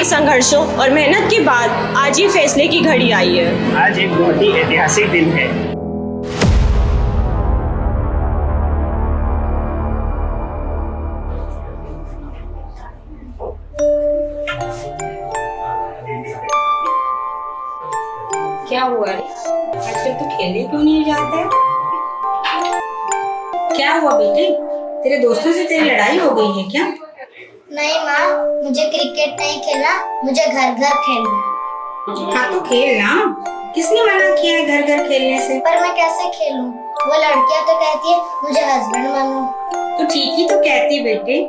संघर्षों और मेहनत के बाद आज ये फैसले की घड़ी आई है। आज एक बहुत ही ऐतिहासिक दिन है। क्या हुआ रे? आजकल तू खेलने क्यों नहीं जाता? क्या हुआ बेटे? तेरे दोस्तों से तेरी लड़ाई हो गई है क्या? नहीं माँ, मुझे क्रिकेट नहीं खेलना, मुझे घर घर खेलना। हाँ तो खेल ना। किसने मना किया है घर घर खेलने से? पर मैं कैसे खेलूं? वो लड़कियां तो कहती है मुझे हस्बैंड बनो। तो ठीक ही तो कहती बेटे,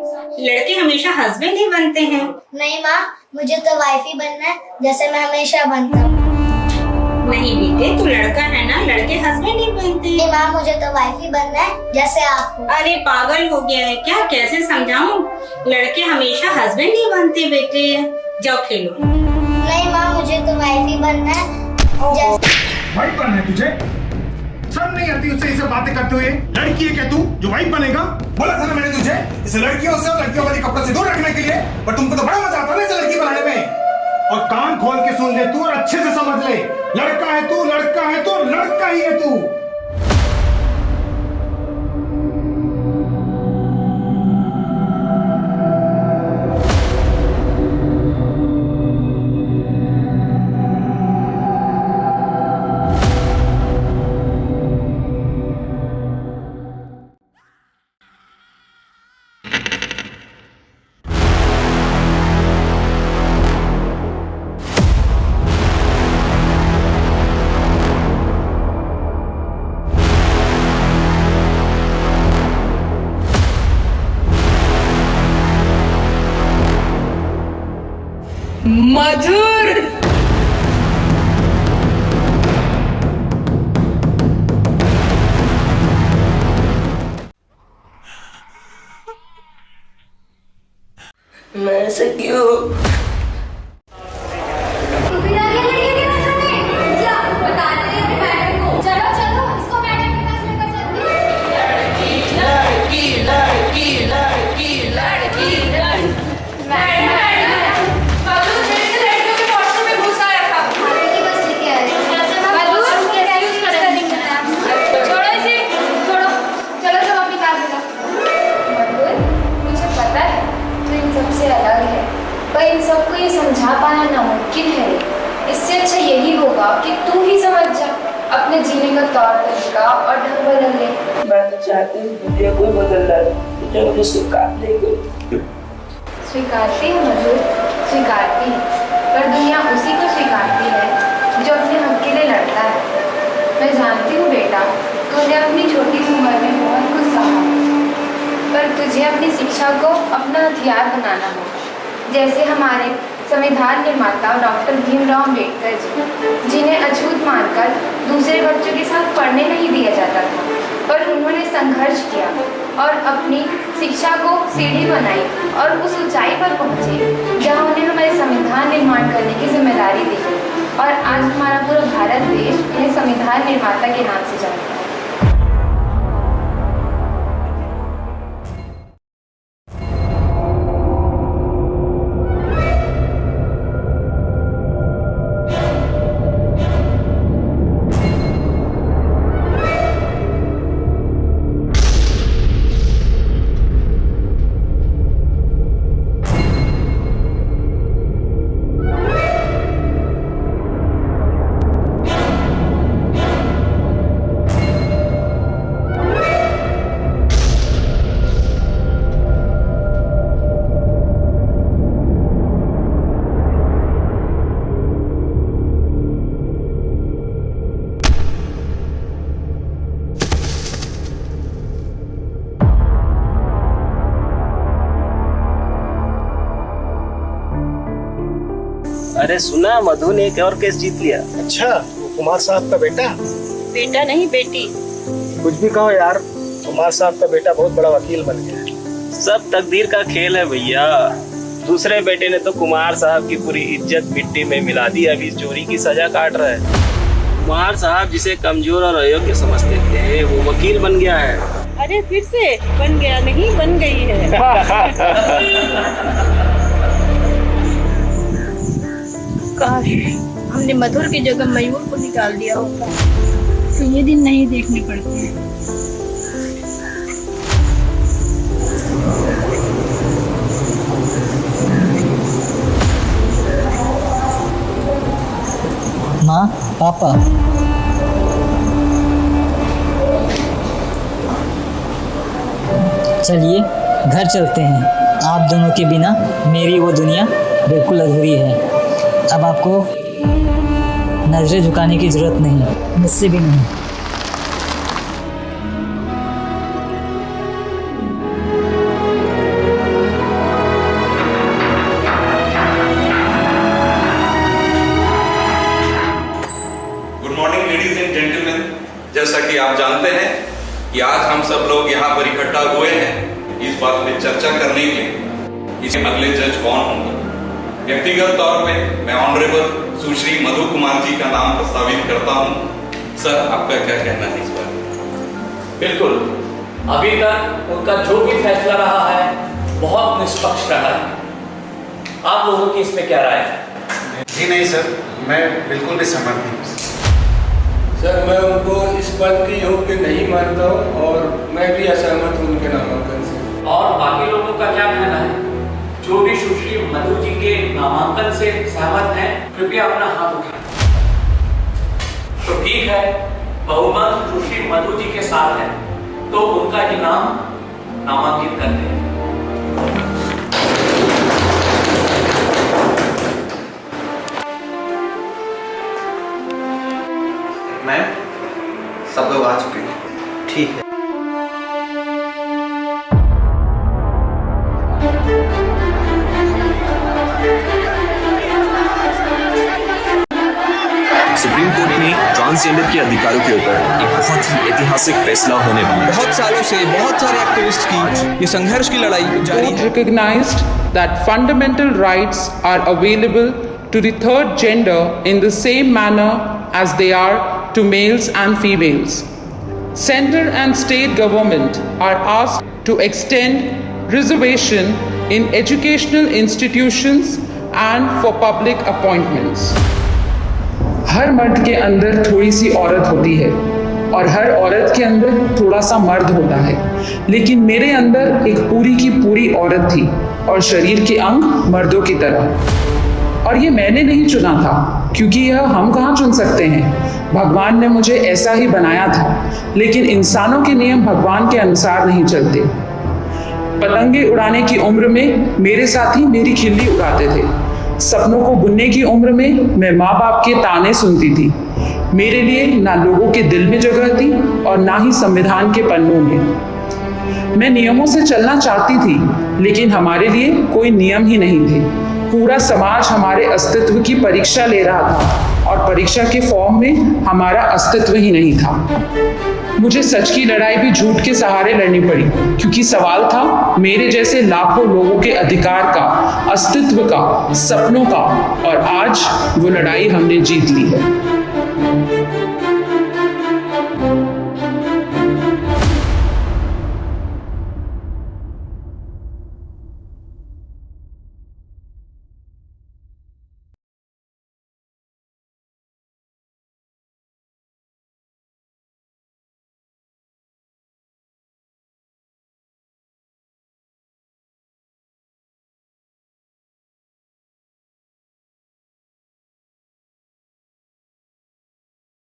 लड़के हमेशा हस्बैंड ही बनते हैं। नहीं माँ, मुझे तो वाइफ ही बनना है, जैसे मैं हमेशा बनता हूँ। नहीं बेटे, तू लड़का है ना, लड़के हस्बैंड ही बनते हैं। नहीं माँ, मुझे तो वाइफ ही बनना है, जैसे आप हो। अरे पागल हो गया है क्या? कैसे समझाऊं? लड़के हमेशा हस्बैंड ही बनते बेटे। जाओ खेलो। नहीं माँ, मुझे तो वाइफ ही बनना है। वाइफ बनना है तुझे? शर्म नहीं आती उससे ये सब बातें करते हुए? लड़की है क्या तू जो वाइफ बनेगा? बोला था ना मैंने तुझे इसे लड़कियों से और लड़कियों वाले कपड़े से दूर रखने के लिए, पर तुमको तो बड़ा मजा आता है ना इसे लड़की बनाने में। और कान खोल के सुन ले तू और अच्छे से समझ ले, लड़का है तू, लड़का है तू, लड़का ही है तू। मधुर, मैं ऐसे क्यों? पर इन सबको ये समझा पाना नामुमकिन है। इससे अच्छा यही होगा कि तू ही समझ जा, अपने जीने का तौर तरीका और ढंग बदल ले। मैं तो चाहती हूँ दुनिया कोई बदल रहा है, जो मुझे स्वीकार नहीं करती। स्वीकारती है मधुर, स्वीकारती है, पर दुनिया उसी को स्वीकारती है जो अपने हक के लिए लड़ता है। मैं जानती हूँ बेटा, तूने अपनी छोटी सी उम्र में बहुत कुछ सहा, पर तुझे अपनी शिक्षा को अपना हथियार बनाना होगा। जैसे हमारे संविधान निर्माता डॉक्टर भीमराव अम्बेडकर जी, जिन्हें अछूत मानकर दूसरे बच्चों के साथ पढ़ने नहीं दिया जाता था, पर उन्होंने संघर्ष किया और अपनी शिक्षा को सीढ़ी बनाई और उस ऊंचाई पर पहुंचे जहां उन्हें हमारे संविधान निर्माण करने की जिम्मेदारी दी गई। और आज हमारा पूरा भारत देश उन्हें संविधान निर्माता के नाम से जानता है। अरे सुना, मधु ने एक और केस जीत लिया। अच्छा, वो कुमार साहब का बेटा? बेटा नहीं बेटी। कुछ भी कहो यार, कुमार साहब का बेटा बहुत बड़ा वकील बन गया है। सब तकदीर का खेल है भैया। दूसरे बेटे ने तो कुमार साहब की पूरी इज्जत मिट्टी में मिला दी, अभी चोरी की सजा काट रहा है। कुमार साहब जिसे कमजोर और अयोग्य समझते थे वो वकील बन गया है। अरे फिर से बन गया नहीं, बन गई है। काश हमने मधुर की जगह मयूर को निकाल दिया होता तो ये दिन नहीं देखने पड़ते हैं। माँ, पापा, चलिए घर चलते हैं। आप दोनों के बिना मेरी वो दुनिया बिल्कुल अधूरी है। अब आपको नजरें झुकाने की जरूरत नहीं, मुझसे भी नहीं। Good morning ladies and gentleman. जैसा कि आप जानते हैं कि आज हम सब लोग यहाँ पर इकट्ठा हुए हैं इस बात पे चर्चा करने के लिए इसके अगले जज कौन होंगे। व्यक्तिगत तौर पे मैं ऑनरेबल सुश्री मधु कुमार जी का नाम प्रस्तावित करता हूँ। सर, आपका क्या कहना है इस बारे में? बिल्कुल, अभी तक उनका जो भी फैसला रहा है बहुत निष्पक्ष रहा है। आप लोगों की इसमें क्या राय है? जी नहीं सर, मैं बिल्कुल भी सहमत नहीं। सर, मैं उनको इस पद के योग्य नहीं मानता हूँ और मैं भी असहमत हूँ उनके नामांकन से। और बाकी लोगों का क्या कहना है? जो भी सुश्री मधु जी के नामांकन से सहमत हैं, कृपया अपना हाथ उठाएं। तो ठीक है, बहुमत सुश्री मधु जी के साथ है, तो उनका ही नाम नामांकित करते हैं। मैम, सब लोग आ चुके हैं। ठीक है। सुप्रीम कोर्ट में ट्रांसजेंडर के अधिकारों के ऊपर एक बहुत ही ऐतिहासिक फैसला होने वाला है। बहुत सालों से बहुत सारे एक्टिविस्ट की ये संघर्ष की लड़ाई जारी है। Recognized that fundamental rights are available to the third gender in the same manner as they are to males and females. Center and state government are asked to extend reservation in educational institutions and for public appointments. हर मर्द के अंदर थोड़ी सी औरत होती है और हर औरत के अंदर थोड़ा सा मर्द होता है, लेकिन मेरे अंदर एक पूरी की पूरी औरत थी और शरीर के अंग मर्दों की तरह। और ये मैंने नहीं चुना था, क्योंकि यह हम कहाँ चुन सकते हैं। भगवान ने मुझे ऐसा ही बनाया था, लेकिन इंसानों के नियम भगवान के अनुसार नहीं चलते। पतंगे उड़ाने की उम्र में मेरे साथी मेरी खिल्ली उड़ाते थे। सपनों को बुनने की उम्र में मैं माँ बाप के ताने सुनती थी। मेरे लिए ना लोगों के दिल में जगह थी और ना ही संविधान के पन्नों में। मैं नियमों से चलना चाहती थी, लेकिन हमारे लिए कोई नियम ही नहीं थे। पूरा समाज हमारे अस्तित्व की परीक्षा ले रहा था और परीक्षा के फॉर्म में हमारा अस्तित्व ही नहीं था। मुझे सच की लड़ाई भी झूठ के सहारे लड़नी पड़ी, क्योंकि सवाल था मेरे जैसे लाखों लोगों के अधिकार का, अस्तित्व का, सपनों का, और आज वो लड़ाई हमने जीत ली है।